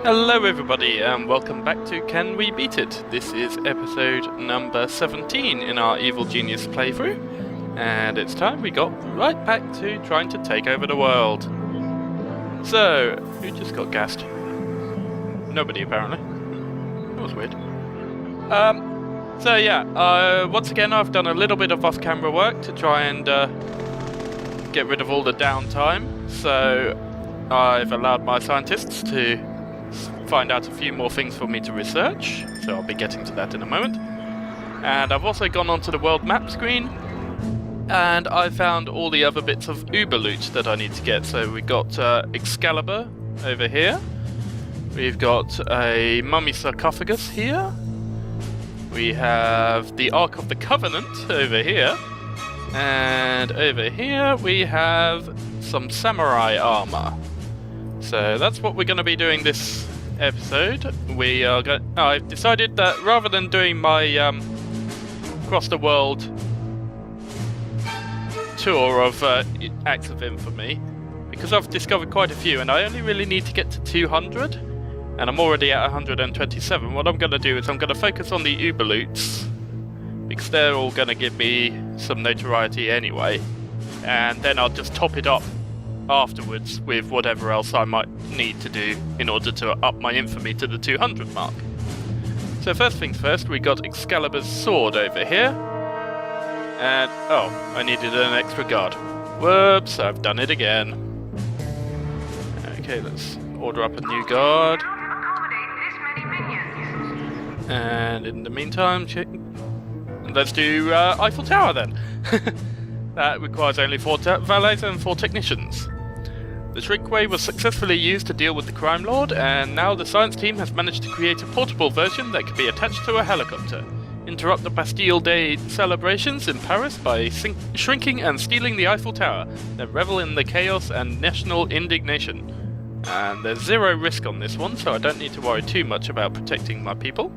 Hello everybody and welcome back to Can We Beat It? This is episode number 17 in our Evil Genius playthrough, and it's time we got right back to trying to take over the world. So, who just got gassed? Nobody apparently. That was weird. Once again I've done a little bit of off-camera work to try and get rid of all the downtime, so I've allowed my scientists to find out a few more things for me to research, so I'll be getting to that in a moment. And I've also gone onto the world map screen, and I found all the other bits of Uber loot that I need to get. So we got Excalibur over here, we've got a mummy sarcophagus here, we have the Ark of the Covenant over here, and over here we have some samurai armor. So that's what we're going to be doing this episode. We are I've decided that rather than doing my across the world tour of acts of infamy, because I've discovered quite a few and I only really need to get to 200 and I'm already at 127, what I'm going to do is I'm going to focus on the Uber loots because they're all going to give me some notoriety anyway, and then I'll just top it up afterwards with whatever else I might need to do in order to up my infamy to the 200 mark. So first things first, we got Excalibur's sword over here. And, oh, I needed an extra guard. Whoops, I've done it again. Okay, let's order up a new guard. And in the meantime, let's do Eiffel Tower then. That requires only 4 valets and 4 technicians. The Shrinkway was successfully used to deal with the crime lord, and now the science team has managed to create a portable version that can be attached to a helicopter. Interrupt the Bastille Day celebrations in Paris by shrinking and stealing the Eiffel Tower, then revel in the chaos and national indignation. And there's 0 risk on this one, so I don't need to worry too much about protecting my people.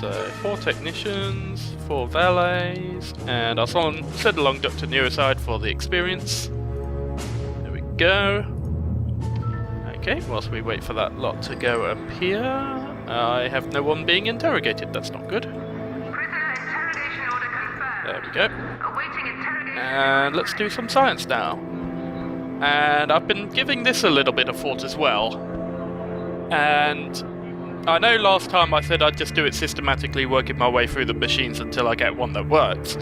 So 4 technicians, 4 valets, and I'll send along Dr. Neuroside for the experience. There we go. Okay, whilst we wait for that lot to go up here, I have no one being interrogated. That's not good. There we go. And let's do some science now. And I've been giving this a little bit of thought as well. And I know last time I said I'd just do it systematically, working my way through the machines until I get one that works.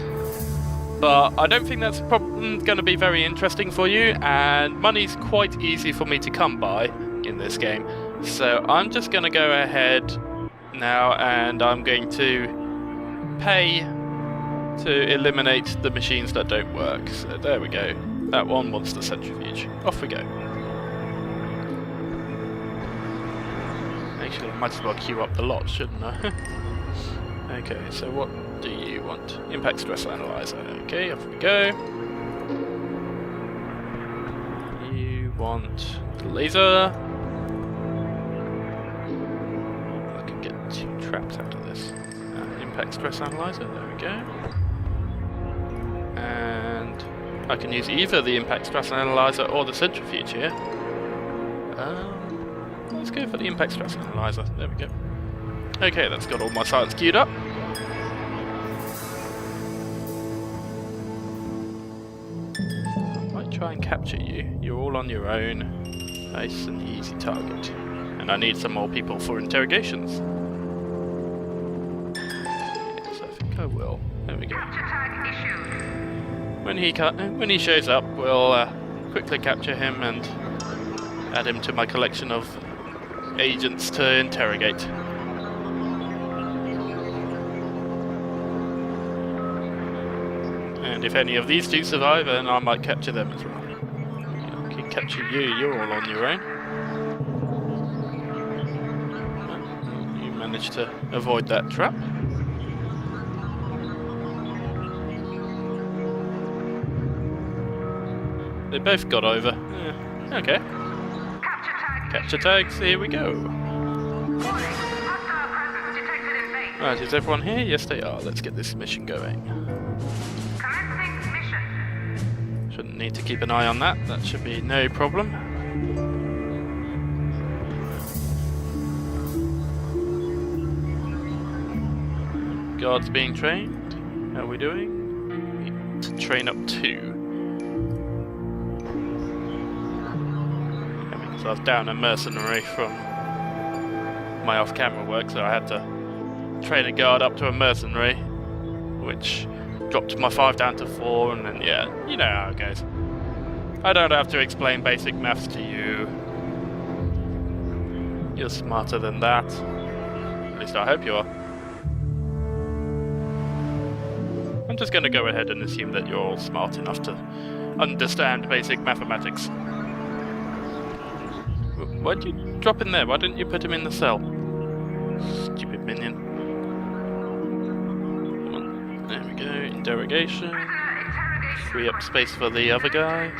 But I don't think that's going to be very interesting for you, and money's quite easy for me to come by in this game. So I'm just going to go ahead now and I'm going to pay to eliminate the machines that don't work. So there we go. That one wants the centrifuge. Off we go. Actually, I might as well queue up the lot, shouldn't I? Okay, so what do you want? Impact stress analyzer. Okay, off we go. You want the laser. I can get 2 traps out of this. Impact stress analyzer, there we go. And I can use either the impact stress analyzer or the centrifuge here. Let's go for the impact stress analyzer. There we go. Okay, that's got all my science queued up. I might try and capture you. You're all on your own. Nice and easy target. And I need some more people for interrogations. Yes, I think I will. There we go. When he shows up, we'll quickly capture him and add him to my collection of agents to interrogate. And if any of these 2 survive, then I might capture them as well. I can capture you, you're all on your own. You managed to avoid that trap. They both got over. Yeah. Okay. Capture tags, here we go. Right, is everyone here? Yes, they are. Let's get this mission going. Shouldn't need to keep an eye on that. That should be no problem. guards being trained. How are we doing? Need to train up 2. Because I was down a mercenary from my off-camera work, so I had to train a guard up to a mercenary, which dropped my 5 down to 4, and then, yeah, you know how it goes. I don't have to explain basic maths to you. You're smarter than that. At least I hope you are. I'm just going to go ahead and assume that you're all smart enough to understand basic mathematics. Why'd you drop in there? Why didn't you put him in the cell? Stupid minion. Come on. There we go. Interrogation. Free up space for the other guy.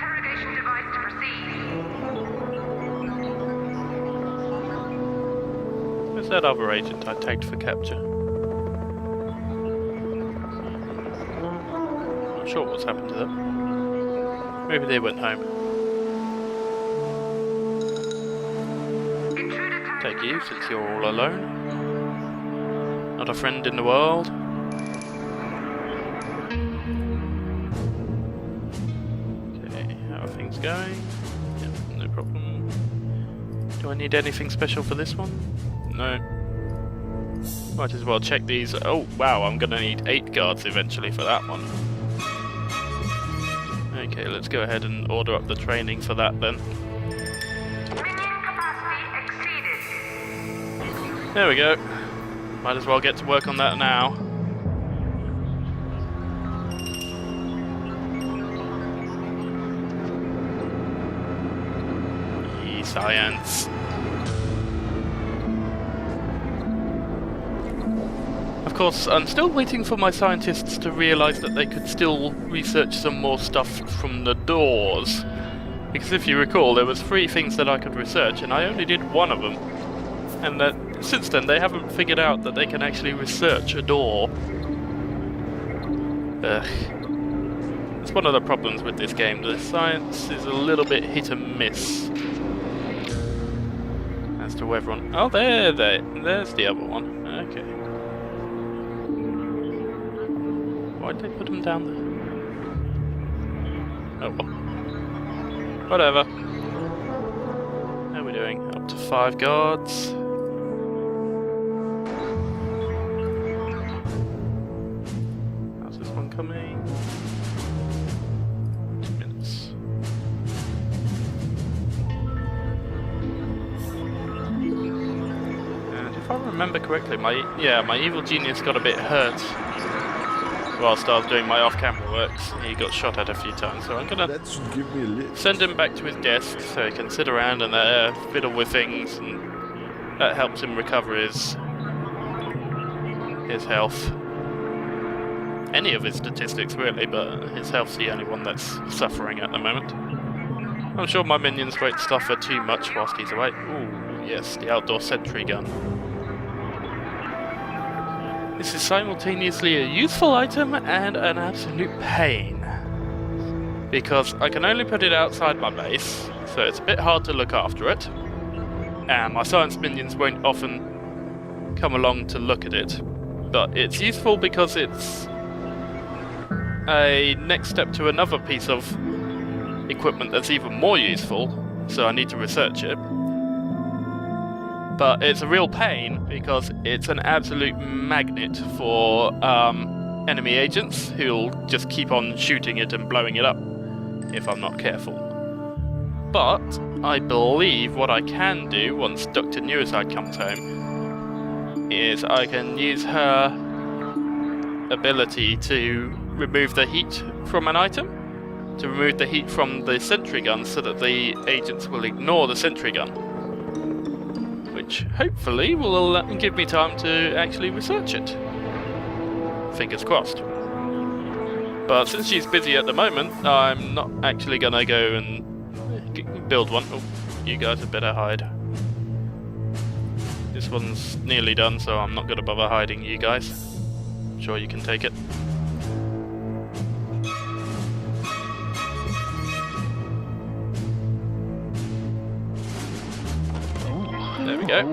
Where's that other agent I tagged for capture? Not sure what's happened to them. Maybe they went home. Take you, since you're all alone. Not a friend in the world. Okay, how are things going? Yep, no problem. Do I need anything special for this one? No. Might as well check these. Oh, wow, I'm gonna need 8 guards eventually for that one. Okay, let's go ahead and order up the training for that then. There we go. Might as well get to work on that now. Science. Of course, I'm still waiting for my scientists to realise that they could still research some more stuff from the doors. Because if you recall, there was 3 things that I could research, and I only did 1 of them. And that since then, they haven't figured out that they can actually research a door. Ugh. It's one of the problems with this game. The science is a little bit hit and miss. As to whether on... Oh, there's the other one. Okay. Why'd they put them down there? Oh, well. Whatever. How are we doing? Up to 5 guards. Coming. 2 minutes. And if I remember correctly, my evil genius got a bit hurt whilst I was doing my off-camera works. He got shot at a few times, so I'm gonna send him back to his desk so he can sit around and fiddle with things, and that helps him recover his health. Any of his statistics really, but his health's the only one that's suffering at the moment. I'm sure my minions won't suffer too much whilst he's away. Ooh, yes, the outdoor sentry gun. This is simultaneously a useful item and an absolute pain. Because I can only put it outside my base, so it's a bit hard to look after it. And my science minions won't often come along to look at it. But it's useful because it's a next step to another piece of equipment that's even more useful, so I need to research it. But it's a real pain because it's an absolute magnet for enemy agents who'll just keep on shooting it and blowing it up if I'm not careful. But I believe what I can do once Dr. Neuroside comes home is I can use her ability to remove the heat from an item, to remove the heat from the sentry gun so that the agents will ignore the sentry gun, which hopefully will give me time to actually research it. Fingers crossed. But since she's busy at the moment, I'm not actually gonna go and build one. Oh, you guys had better hide. This one's nearly done, so I'm not gonna bother hiding you guys. I'm sure you can take it. There we go.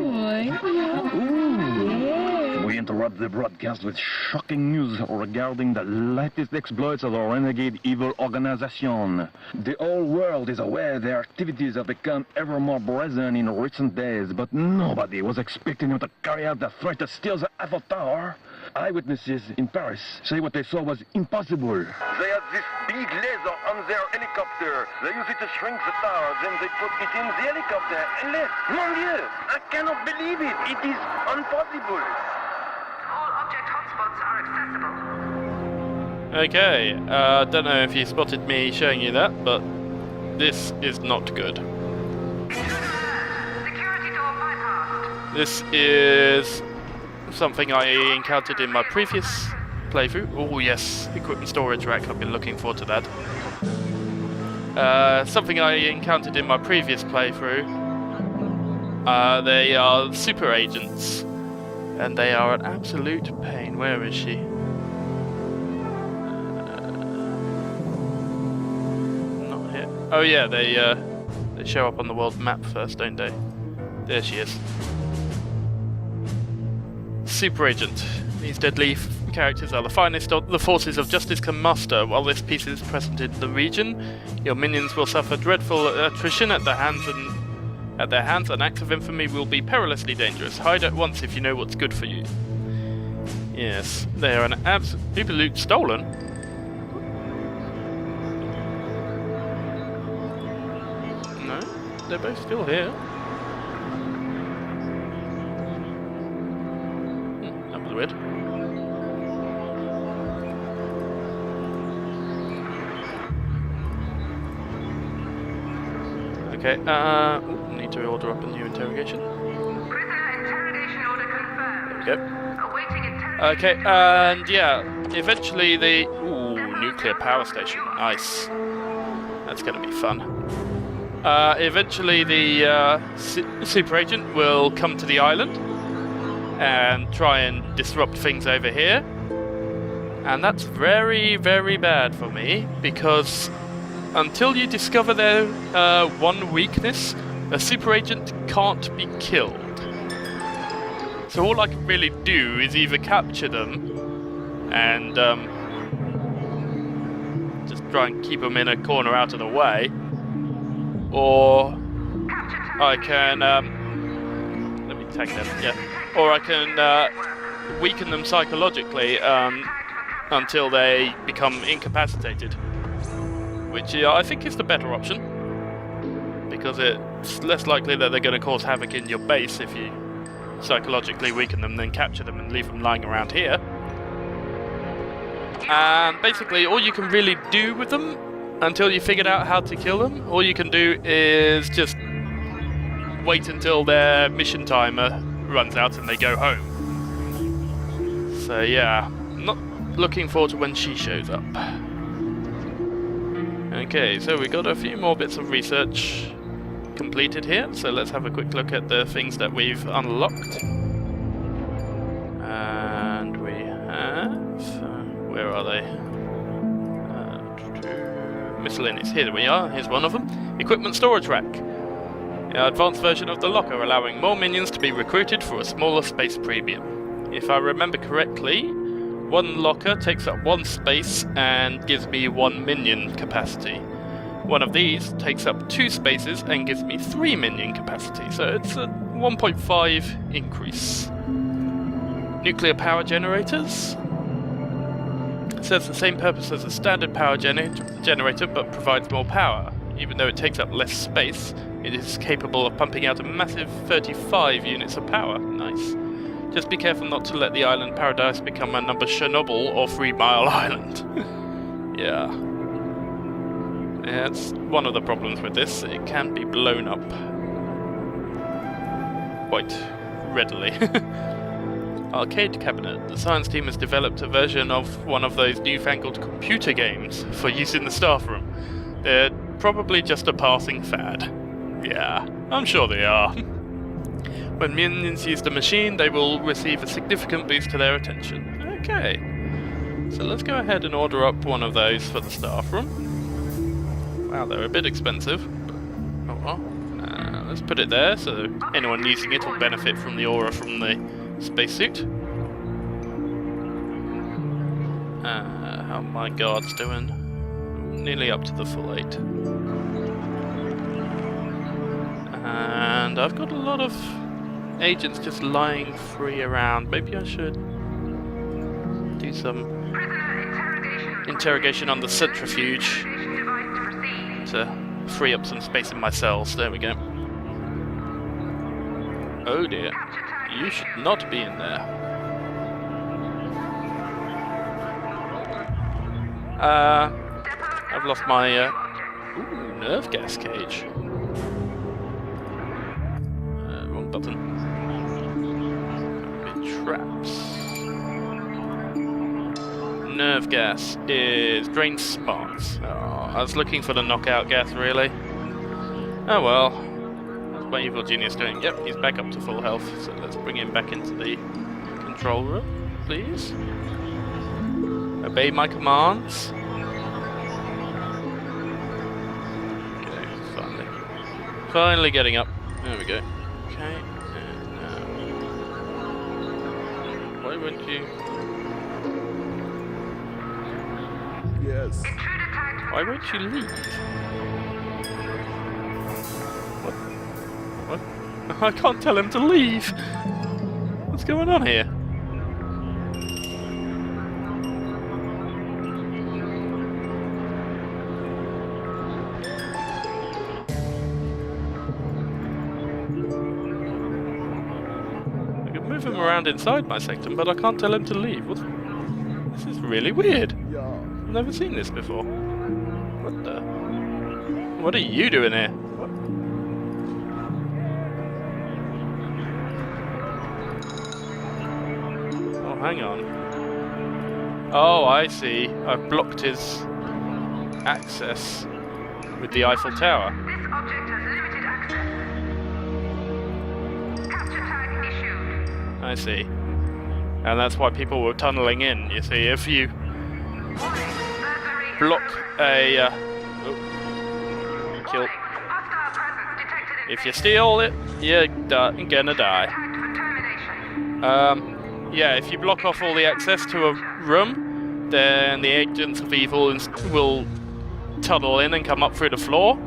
We interrupt the broadcast with shocking news regarding the latest exploits of the renegade evil organization. The whole world is aware their activities have become ever more brazen in recent days, but nobody was expecting them to carry out the threat to steal the Eiffel Tower. Eyewitnesses in Paris say what they saw was impossible. They had this big laser on their helicopter. They used it to shrink the tower, then they put it in the helicopter and left. Mon Dieu, I cannot believe it. It is impossible. All object hotspots are accessible. Okay, don't know if you spotted me showing you that, but this is not good. Security door bypassed. This is something I encountered in my previous playthrough. Oh yes, equipment storage rack, I've been looking forward to that. Something I encountered in my previous playthrough. They are super agents, and they are an absolute pain. Where is she? Not here. Oh yeah, they show up on the world map first, don't they? There she is. Super Agent. These deadly characters are the finest the forces of justice can muster. While this piece is present in the region, your minions will suffer dreadful attrition at their hands, and acts of infamy will be perilously dangerous. Hide at once if you know what's good for you. Yes, they are an absolute stolen. No, they're both still here. Weird. Okay, need to order up a new interrogation. Prisoner interrogation order confirmed. There we go. Awaiting interrogation. Okay, and yeah, eventually the... Ooh, nuclear power station. Nice. That's gonna be fun. Eventually the super agent will come to the island and try and disrupt things over here, and that's very, very bad for me, because until you discover their one weakness, a super agent can't be killed. So all I can really do is either capture them and just try and keep them in a corner out of the way, or I can let me tag them, yeah. Or I can weaken them psychologically until they become incapacitated, which I think is the better option, because it's less likely that they're going to cause havoc in your base if you psychologically weaken them, then capture them and leave them lying around here. And basically all you can really do with them until you figured out how to kill them, all you can do is just wait until their mission timer runs out and they go home. So yeah, not looking forward to when she shows up. Okay, so we got a few more bits of research completed here, so let's have a quick look at the things that we've unlocked. And we have... where are they? Miscellaneous. Here we are, here's one of them. Equipment storage rack. Advanced version of the locker, allowing more minions to be recruited for a smaller space premium. If I remember correctly, one locker takes up one space and gives me 1 minion capacity. One of these takes up 2 spaces and gives me 3 minion capacity, so it's a 1.5 increase. Nuclear power generators. It serves the same purpose as a standard power generator, but provides more power. Even though it takes up less space, it is capable of pumping out a massive 35 units of power. Nice. Just be careful not to let the island paradise become a number Chernobyl or 3 Mile Island. Yeah. That's one of the problems with this. It can be blown up quite readily. Arcade cabinet. The science team has developed a version of one of those newfangled computer games for use in the staff room. They're probably just a passing fad. Yeah, I'm sure they are. When minions use the machine, they will receive a significant boost to their attention. Okay, so let's go ahead and order up one of those for the staff room. Wow, they're a bit expensive. Oh well. let's put it there so anyone using it will benefit from the aura from the spacesuit. How my guards doing? Nearly up to the full 8. And I've got a lot of agents just lying free around. Maybe I should do some interrogation on the centrifuge to free up some space in my cells. There we go. Oh dear. You should not be in there. I've lost my nerve gas cage. Wrong button. Traps. Nerve gas is drain sparks. Oh, I was looking for the knockout gas, really. Oh well. That's my evil genius doing. Yep, he's back up to full health. So let's bring him back into the control room, please. Obey my commands. Okay, finally getting up. There we go. Okay. Why won't you? Yes. Why won't you leave? What? I can't tell him to leave. What's going on here? I can move him around inside my sector, but I can't tell him to leave. This is really weird. Yeah. I've never seen this before. What the? What are you doing here? What? Oh, hang on. Oh, I see. I've blocked his access with the Eiffel Tower. This object has limited access. Capture tag issued. I see. And that's why people were tunneling in. You see, if you Warning, surgery. block a kill. Hostile presence detected in If you steal it, you're gonna die. tagged for termination. Yeah, if you block off all the access to a room, then the agents of evil will tunnel in and come up through the floor,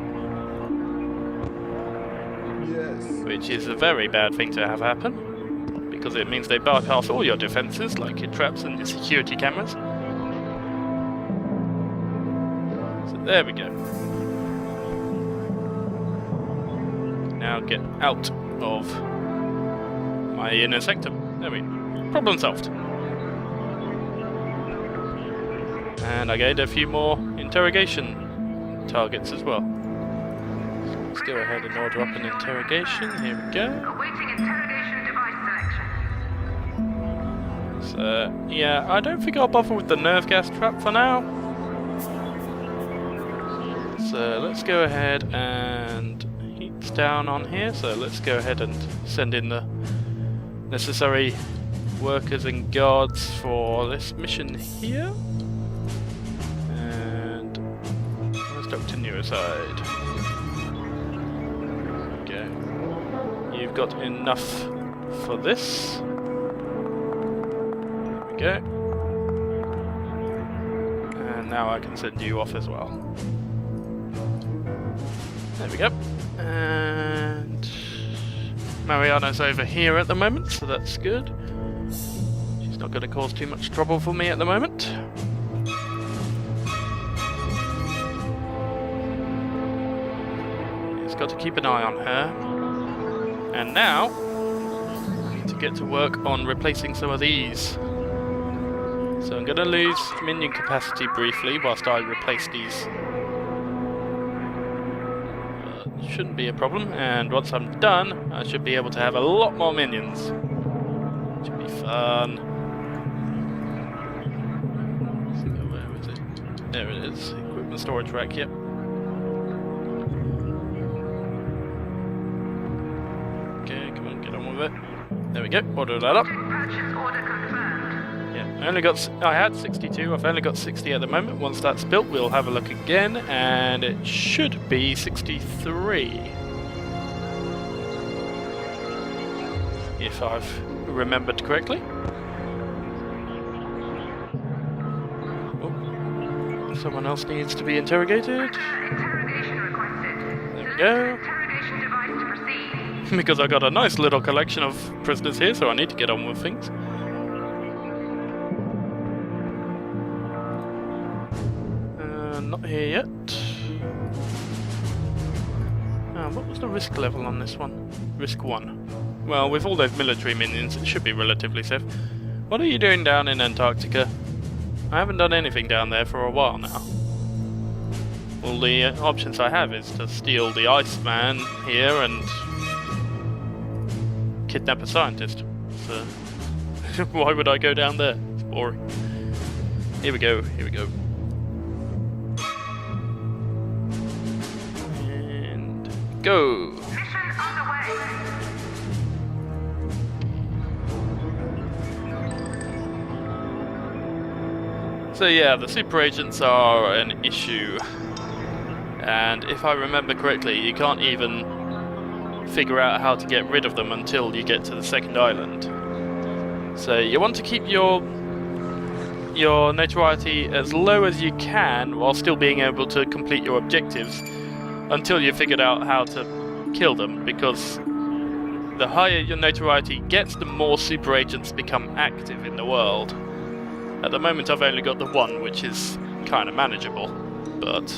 Yes. which is a very bad thing to have happen, because it means they bypass all your defenses, like your traps and your security cameras. So there we go. Now get out of my inner sector. There we go. Problem solved. And I gained a few more interrogation targets as well. Let's go ahead and order up an interrogation. Here we go. Awaiting interrogation device selection. So, yeah, I don't think I'll bother with the nerve gas trap for now. So let's go ahead and heat's down on here. So let's go ahead and send in the necessary workers and guards for this mission here. And where's Dr. Neuroside? Okay. You've got enough for this. There we go. And now I can send you off as well. There we go. And Mariana's over here at the moment, so that's good. She's not going to cause too much trouble for me at the moment. Just got to keep an eye on her. And now, to get to work on replacing some of these. So I'm going to lose minion capacity briefly whilst I replace these. Shouldn't be a problem, and once I'm done, I should be able to have a lot more minions. Should be fun. So where is it? There it is. Equipment storage rack, yep. Okay, come on, get on with it. There we go, order that up. Purchase order confirmed. Yeah, I had 62, I've only got 60 at the moment. Once that's built, we'll have a look again, and it should be 63. if I've remembered correctly. Oh, someone else needs to be interrogated. Interrogation requested. There we go. Interrogation device to proceed. Because I got a nice little collection of prisoners here, so I need to get on with things. Not here yet. What was the risk level on this one? Risk 1. Well, with all those military minions, it should be relatively safe. What are you doing down in Antarctica? I haven't done anything down there for a while now. All the options I have is to steal the Iceman here and kidnap a scientist. So why would I go down there? It's boring. Here we go, here we go. And go! Mission underway. So yeah, the super agents are an issue. And if I remember correctly, you can't even figure out how to get rid of them until you get to the second island. So you want to keep your notoriety as low as you can while still being able to complete your objectives until you've figured out how to kill them, because the higher your notoriety gets, the more super agents become active in the world. At the moment I've only got the one, which is kind of manageable, but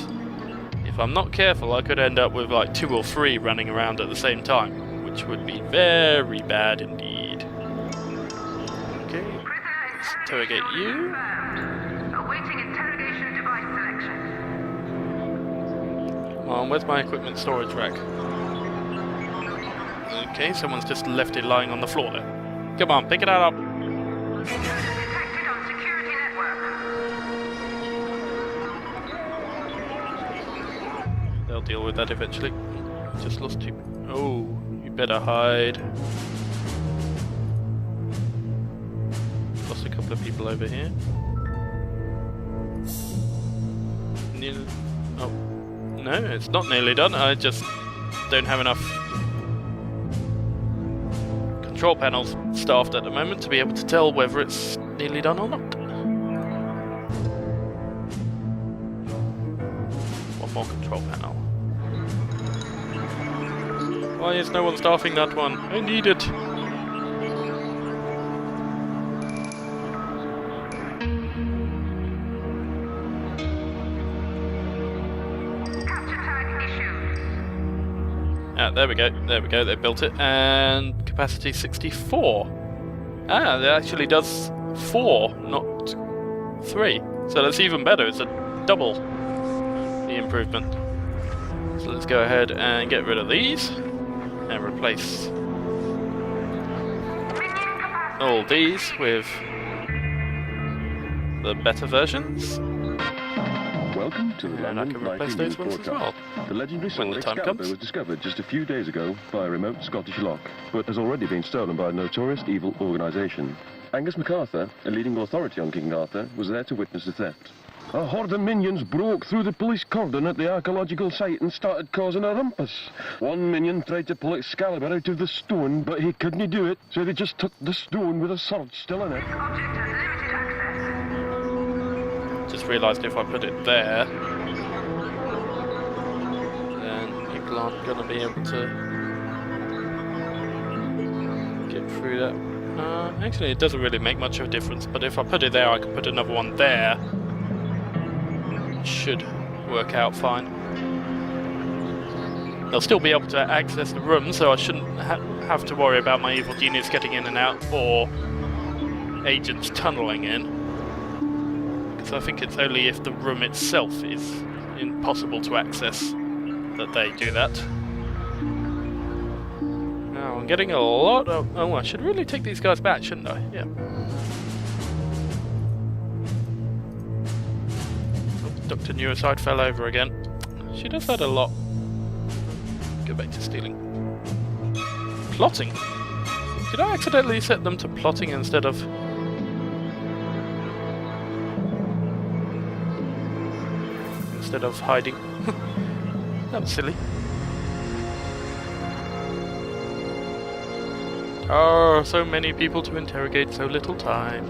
if I'm not careful I could end up with like 2 or 3 running around at the same time, which would be very bad indeed. Okay, let's interrogate you. Confirmed. Awaiting interrogation device selection. Come on, where's my equipment storage rack? Okay, someone's just left it lying on the floor there. Come on, pick it up! Detected on security network. They'll deal with that eventually. Just lost 2. Oh, you better hide. Lost a couple of people over here. Oh, no, it's not nearly done. I just don't have enough control panels staffed at the moment to be able to tell whether it's nearly done or not. One more control panel. Why is no one staffing that one? I need it! Capture tag issued. There we go, they built it, and capacity 64. That actually does 4, not 3. So that's even better, it's a double the improvement. So let's go ahead and get rid of these, and replace all these with the better versions. Welcome to the And I London can replace Nightly those News ones as well. broadcast. The legendary when sword the time Excalibur comes. was discovered just a few days ago by a remote Scottish loch, but has already been stolen by a notorious evil organisation. Angus MacArthur, a leading authority on King Arthur, was there to witness the theft. A horde of minions broke through the police cordon at the archaeological site and started causing a rumpus. One minion tried to pull Excalibur out of the stone, but he couldn't do it, so they just took the stone with a sword still in it. Object has limited access. Just realised if I put it there, then people aren't going to be able to get through that. Actually, it doesn't really make much of a difference, but if I put it there, I can put another one there. It should work out fine. They'll still be able to access the room, so I shouldn't have to worry about my evil genius getting in and out, or agents tunneling in. Because I think it's only if the room itself is impossible to access that they do that. Now, I'm getting a lot of... Oh, I should really take these guys back, shouldn't I? Yeah. Dr. Neuroside fell over again. She does that a lot. Go back to stealing. Plotting? Did I accidentally set them to plotting instead of... hiding? That was silly. Oh, so many people to interrogate, so little time.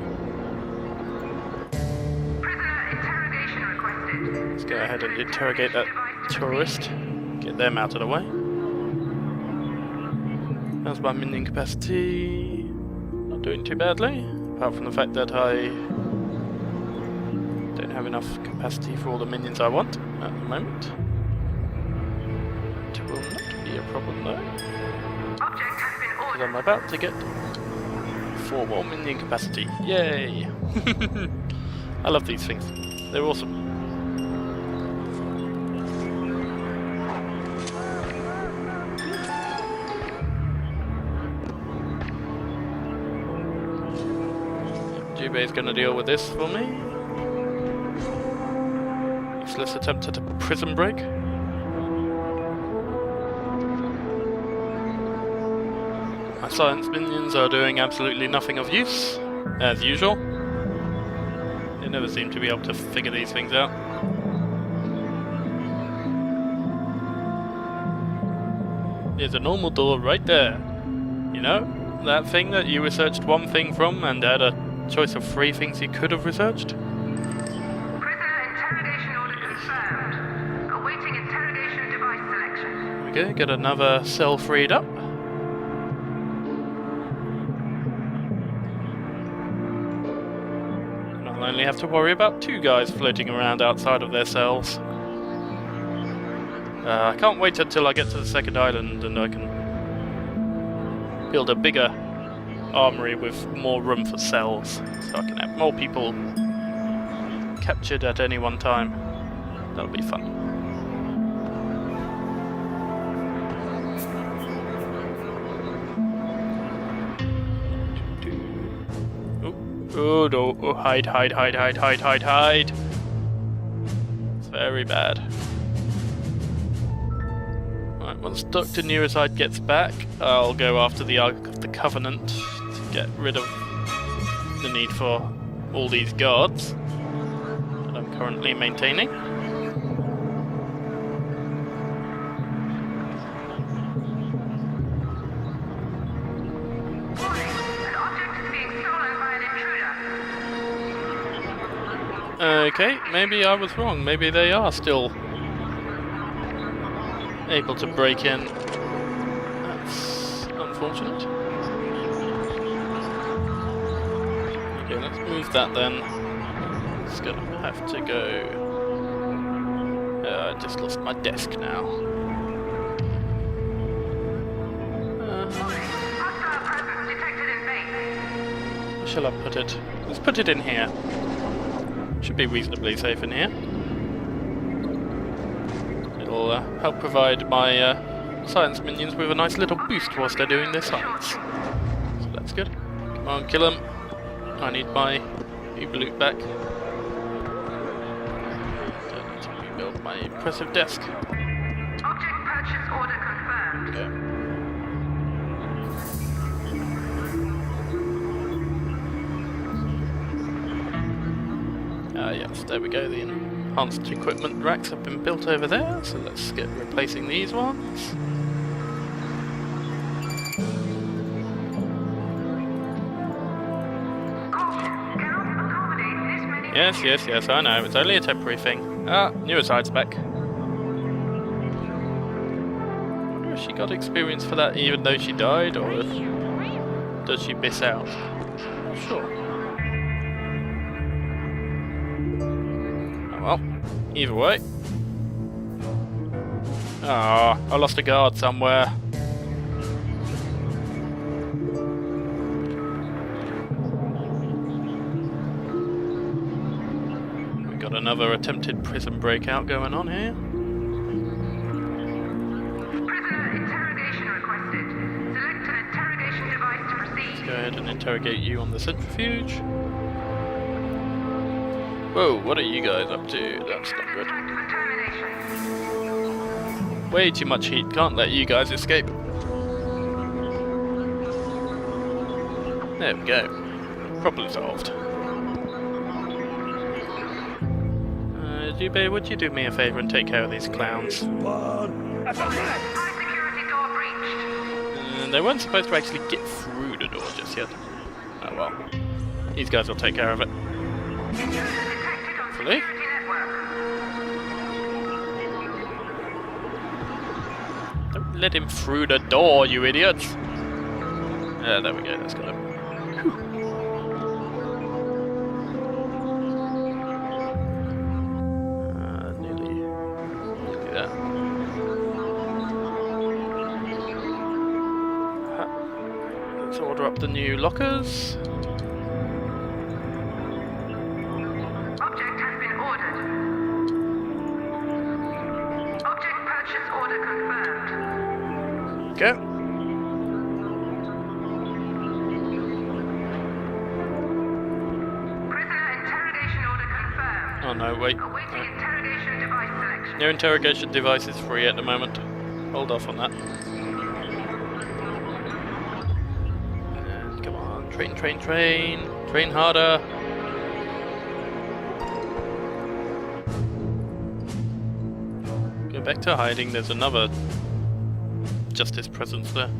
Prisoner interrogation requested. Let's go ahead and interrogate that tourist. Get them out of the way. How's my minion capacity? Not doing too badly, apart from the fact that I don't have enough capacity for all the minions I want at the moment. It will not be a problem though, Object has been because ordered. I'm about to get 4 more minion capacity. Yay! I love these things. They're awesome. Jubei's gonna deal with this for me. Useless attempt at a prison break. My science minions are doing absolutely nothing of use, as usual. They never seem to be able to figure these things out. There's a normal door right there. You know, that thing that you researched one thing from and had a choice of 3 things you could have researched? Prisoner interrogation order confirmed. Awaiting interrogation device selection. Okay, get another cell freed up. And I'll only have to worry about 2 guys floating around outside of their cells. I can't wait until I get to the second island and I can build a bigger armory with more room for cells, so I can have more people captured at any one time. That'll be fun. Oh no, oh, hide. It's very bad. Right, once Dr. Neuroside gets back, I'll go after the Ark of the Covenant to get rid of the need for all these guards that I'm currently maintaining. Warning, an object is being stolen by an intruder. Okay, maybe I was wrong. Maybe they are still able to break in. That's unfortunate. Okay, let's move that then. It's gonna have to go. I just lost my desk now. Hostile presence detected in base. Where shall I put it? Let's put it in here. Should be reasonably safe in here. It'll help provide my science minions with a nice little boost whilst they're doing their science. So that's good. Come on, kill them. I need my loot back. Don't need to rebuild my impressive desk. Object purchase order confirmed. Okay. Yes, there we go. The enhanced equipment racks have been built over there, so let's get replacing these ones. Caution, cannot accommodate this many. Yes, I know. It's only a temporary thing. Ah, Neuroside's back. I wonder if she got experience for that even though she died, or if, does she miss out? Not sure. Well, either way. Ah, I lost a guard somewhere. We got another attempted prison breakout going on here. Prisoner interrogation requested. Select an interrogation device to proceed. Go ahead and interrogate you on the centrifuge. Whoa, what are you guys up to? That's not good. Contract for termination. Way too much heat, can't let you guys escape. There we go. Problem solved. Jubei, would you do me a favour and take care of these clowns? High security door breached. And they weren't supposed to actually get through the door just yet. Oh well. These guys will take care of it. Hopefully. Don't let him through the door, you idiots! There we go, that's got him. Nearly. Do that. Let's order up the new lockers. Object has been ordered. Object purchase order confirmed. Go. Prisoner interrogation order confirmed. Oh no, wait. Awaiting interrogation device selection. No interrogation device is free at the moment. Hold off on that. And come on, train, train, train. Train harder. Go back to hiding. There's another Justice presence there.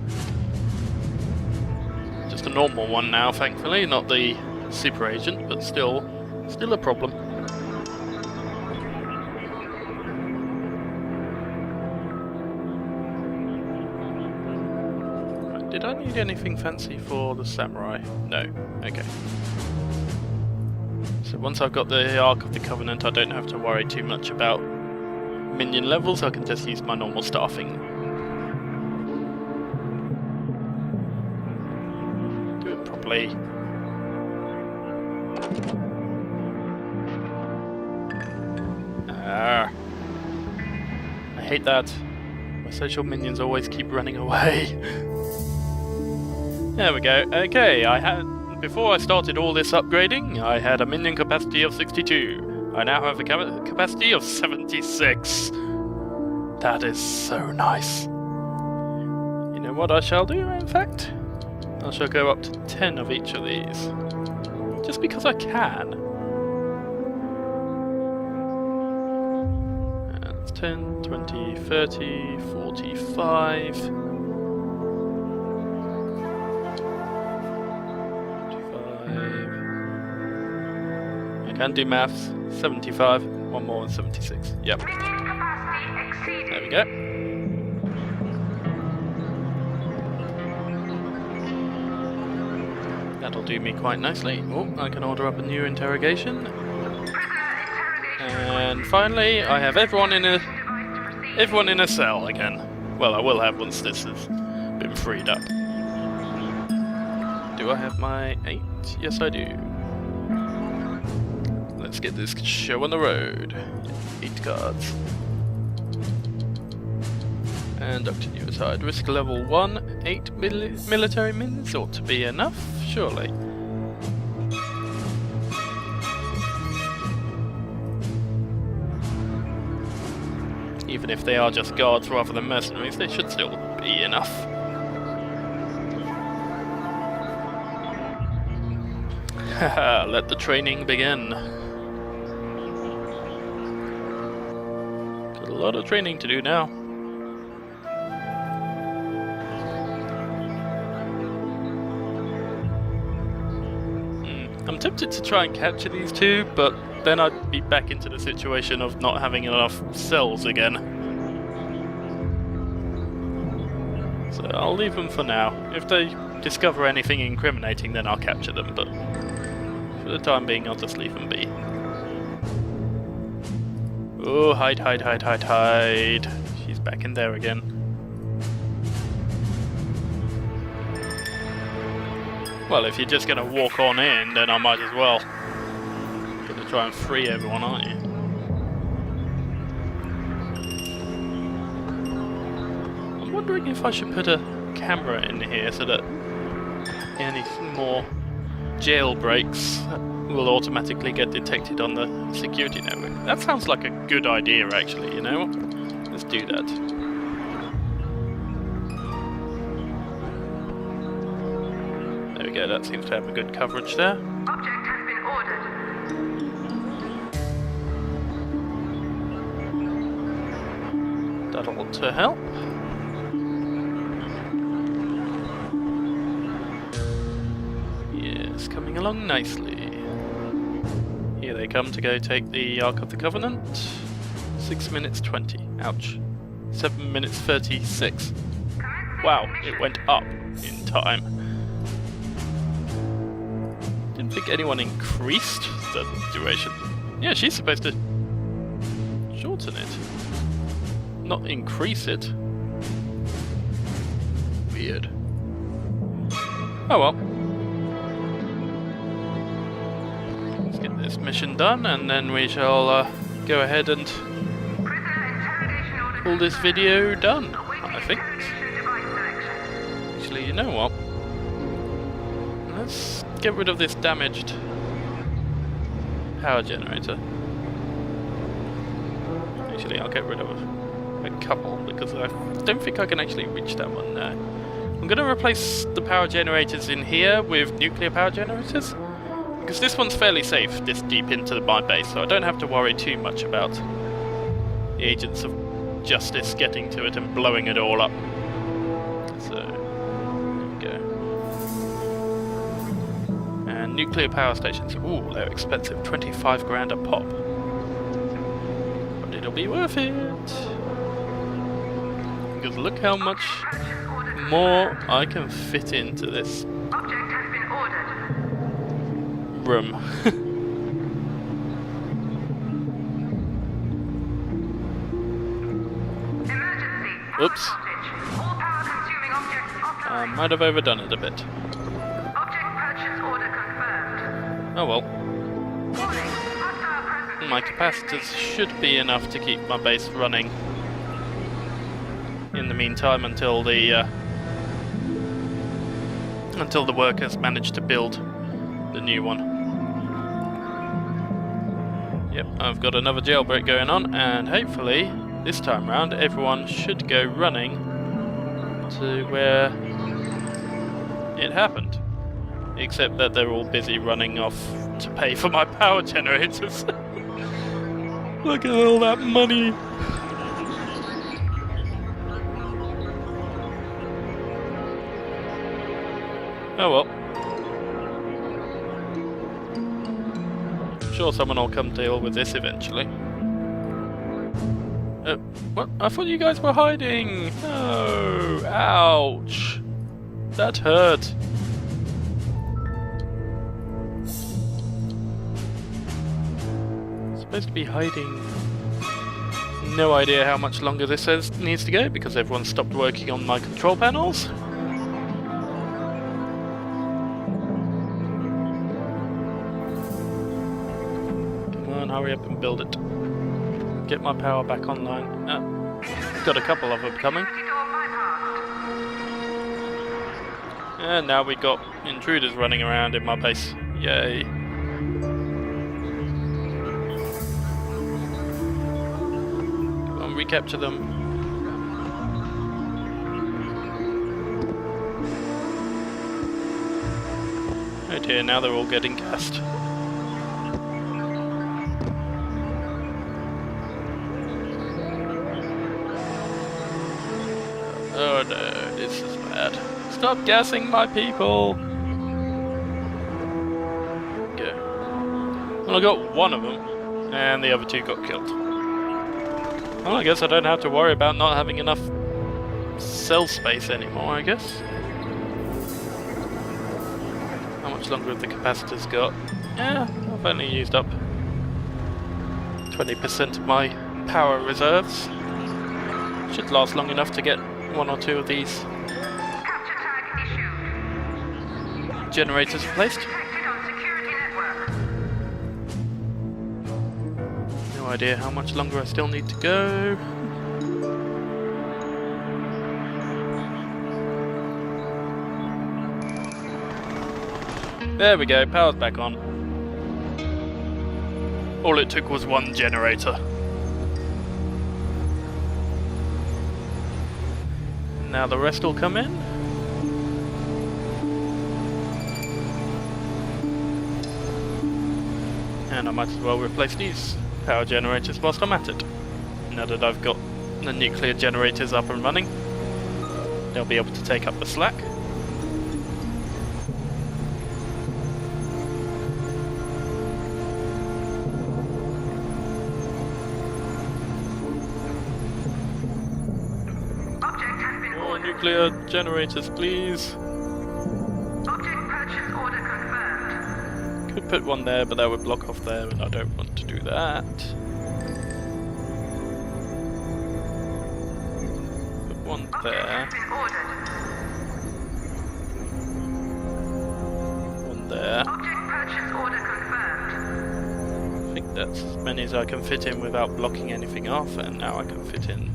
Just a normal one now, thankfully, not the super agent, but still a problem. Right, did I need anything fancy for the samurai? No. Okay. So once I've got the Ark of the Covenant, I don't have to worry too much about minion levels. I can just use my normal staffing. Do it properly. I hate that. My social minions always keep running away. There we go. Okay, before I started all this upgrading, I had a minion capacity of 62. I now have a capacity of 76. That is so nice. You know what I shall do, in fact? I shall go up to 10 of each of these. Just because I can. That's 10, 20, 30, 45... 45... I can do maths. 75. One more and 76. Yep. Minion capacity exceeded. There we go. That'll do me quite nicely. Oh, I can order up a new interrogation. And finally, I have everyone in a cell again. Well, I will have once this has been freed up. Do I have my 8? Yes, I do. Let's get this show on the road. 8 cards. And Dr. Newside. Risk level 1, 8 military mins ought to be enough, surely. Even if they are just guards rather than mercenaries, they should still be enough. Haha, let the training begin. Got a lot of training to do now. I'm tempted to try and capture these two, but then I'd be back into the situation of not having enough cells again. So I'll leave them for now. If they discover anything incriminating, then I'll capture them, but for the time being, I'll just leave them be. Oh, hide, hide, hide, hide, hide. She's back in there again. Well, if you're just going to walk on in, then I might as well. Going to try and free everyone, aren't you? I'm wondering if I should put a camera in here so that any more jailbreaks will automatically get detected on the security network. That sounds like a good idea, actually, you know? Let's do that. There we go, that seems to have a good coverage there. Object has been ordered. That'll want to help. Yes, coming along nicely. Here they come to go take the Ark of the Covenant. 6 minutes 20. Ouch. 7 minutes 36. Wow, it went up in time. Didn't think anyone increased the duration. Yeah, she's supposed to shorten it, not increase it. Weird. Oh well. Let's get this mission done and then we shall go ahead and call this video done, I think. Actually, you know what? Let's get rid of this damaged power generator. Actually, I'll get rid of a couple because I don't think I can actually reach that one now. I'm going to replace the power generators in here with nuclear power generators because this one's fairly safe this deep into my base, so I don't have to worry too much about the agents of justice getting to it and blowing it all up. So, there we go. And nuclear power stations, ooh, they're expensive, 25 grand a pop. But it'll be worth it. Because look how much more I can fit into this room. Oops. I might have overdone it a bit. Oh well. My capacitors should be enough to keep my base running in the meantime until the workers manage to build the new one. Yep, I've got another jailbreak going on, and hopefully this time round everyone should go running to where it happened. Except that they're all busy running off to pay for my power generators. Look at all that money! Oh well. I'm sure someone will come deal with this eventually. What? I thought you guys were hiding! No! Ouch! That hurt! Supposed to be hiding. No idea how much longer this needs to go because everyone stopped working on my control panels. Come on, hurry up and build it. Get my power back online. Got a couple of them coming. And now we got intruders running around in my base. Yay. Come on, recapture them. Oh dear, now they're all getting gassed. Oh no, this is bad. Stop gassing my people! Okay. Well, I got one of them, and the other two got killed. Well, I guess I don't have to worry about not having enough cell space anymore, I guess. How much longer have the capacitors got? Yeah, I've only used up 20% of my power reserves. Should last long enough to get one or two of these generators replaced. No idea how much longer I still need to go. There we go, power's back on. All it took was one generator. Now the rest will come in. And I might as well replace these power generators whilst I'm at it. Now that I've got the nuclear generators up and running, they'll be able to take up the slack. nuclear generators, please. Object purchase order confirmed. Could put one there, but that would block off there, and I don't want to do that. Put one Object there. has been ordered. One there. Object purchase order confirmed. I think that's as many as I can fit in without blocking anything off, and now I can fit in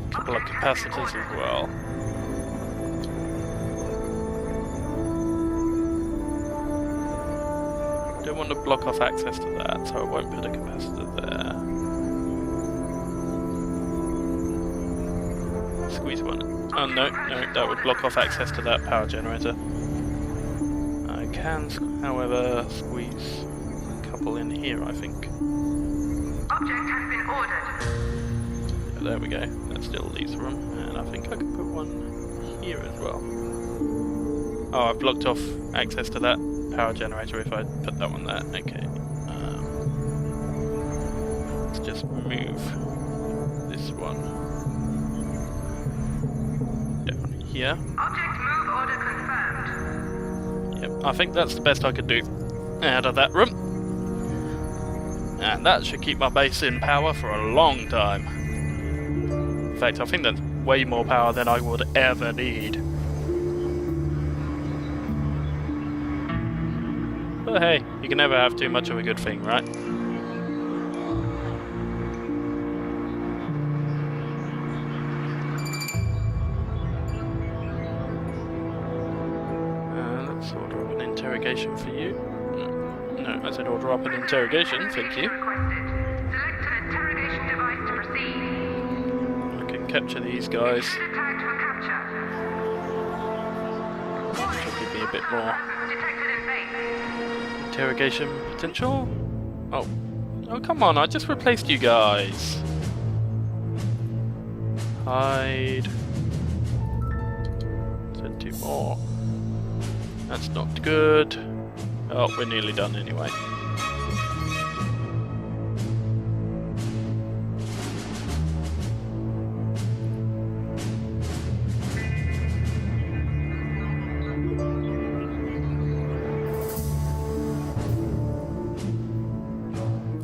a couple of capacitors as well. Don't want to block off access to that, so I won't put a capacitor there. Squeeze one. Oh no, that would block off access to that power generator. I can, however, squeeze a couple in here, I think. Object has been ordered. Yeah, there we go. That still leaves room, and I think I can put one here as well. Oh, I've blocked off access to that power generator if I put that one there. Okay. Let's just move this one down here. Object move order confirmed. Yep, I think that's the best I could do out of that room. And that should keep my base in power for a long time. In fact, I think that's way more power than I would ever need. But hey, you can never have too much of a good thing, right? Let's order up an interrogation for you. No, I said order up an interrogation, thank you. Requested. Select an interrogation device to proceed. I can capture these guys. Tagged for capture. Should give me a bit more Detected in base. interrogation potential. Oh, come on! I just replaced you guys. Hide. Send 2 more. That's not good. Oh, we're nearly done anyway.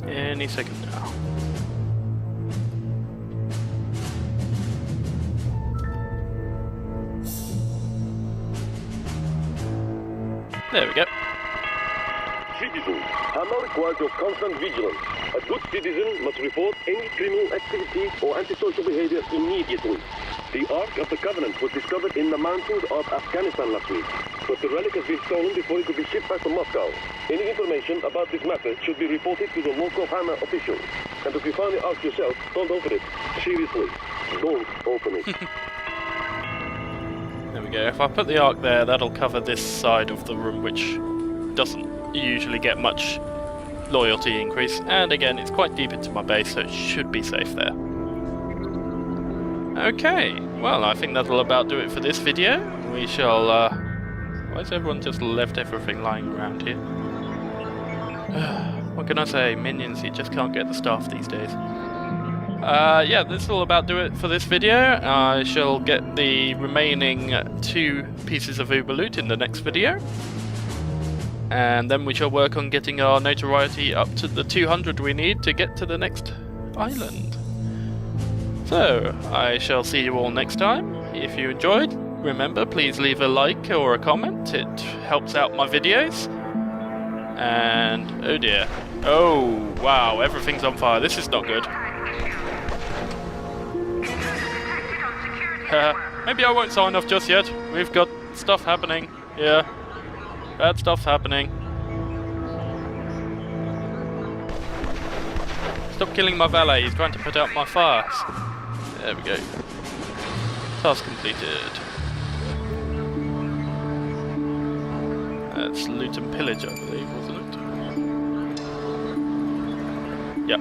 Any second now. There we go. Citizens, Hammer requires your constant vigilance. A good citizen must report any criminal activity or antisocial behavior immediately. The Ark of the Covenant was discovered in the mountains of Afghanistan last week, but the relic has been stolen before it could be shipped back to Moscow. Any information about this matter should be reported to the local Hammer officials. And if you find the Ark yourself, don't open it. Seriously, don't open it. There we go. If I put the arc there, that'll cover this side of the room, which doesn't usually get much loyalty increase. And again, it's quite deep into my base, so it should be safe there. Okay, well, I think that'll about do it for this video. We shall, why has everyone just left everything lying around here? What can I say? Minions, you just can't get the staff these days. Yeah, this will about do it for this video. I shall get the remaining 2 pieces of Uber loot in the next video. And then we shall work on getting our notoriety up to the 200 we need to get to the next island. So, I shall see you all next time. If you enjoyed, remember, please leave a like or a comment. It helps out my videos. And, oh dear. Oh, wow, everything's on fire. This is not good. Maybe I won't sign off just yet. We've got stuff happening. Yeah. Bad stuff's happening. Stop killing my valet. He's trying to put out my fires. There we go. Task completed. That's loot and pillage, I believe, wasn't it? Yep.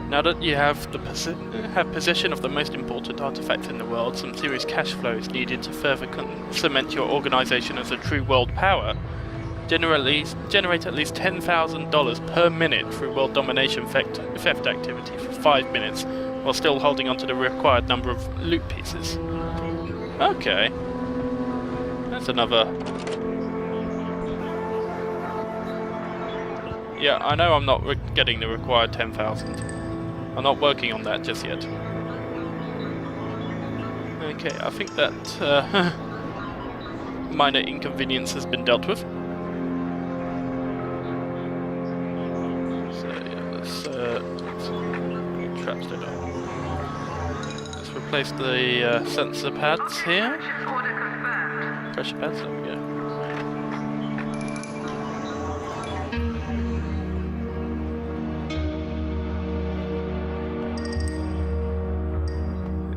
Now that you have possession of the most important artifact in the world, some serious cash flow is needed to further cement your organization as a true world power. Generate at least $10,000 per minute through world domination theft activity for 5 minutes while still holding on to the required number of loot pieces. Okay. That's another... Yeah, I know I'm not getting the required 10,000. I'm not working on that just yet. Okay, I think that minor inconvenience has been dealt with. So yeah, let's traps it on. Let's replace the sensor pads here. Purchase order confirmed. Pressure pads, there we go.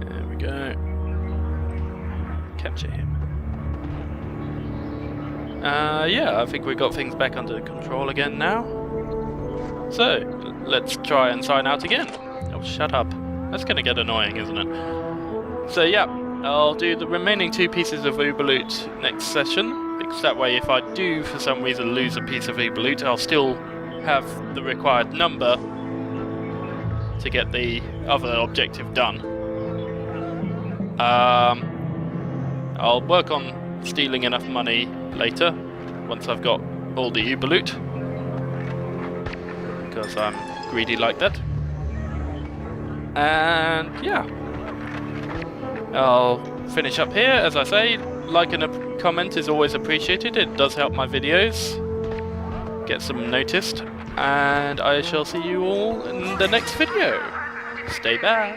There we go. Capture him. Yeah, I think we got things back under control again now. So, let's try and sign out again. Oh, shut up. That's gonna get annoying, isn't it? So yeah, I'll do the remaining 2 pieces of Uber loot next session, because that way if I do for some reason lose a piece of Uber loot, I'll still have the required number to get the other objective done. I'll work on stealing enough money later, once I've got all the Uber loot, because I'm greedy like that. And yeah, I'll finish up here. As I say, like and a comment is always appreciated. It does help my videos get some noticed, and I shall see you all in the next video. Stay bad.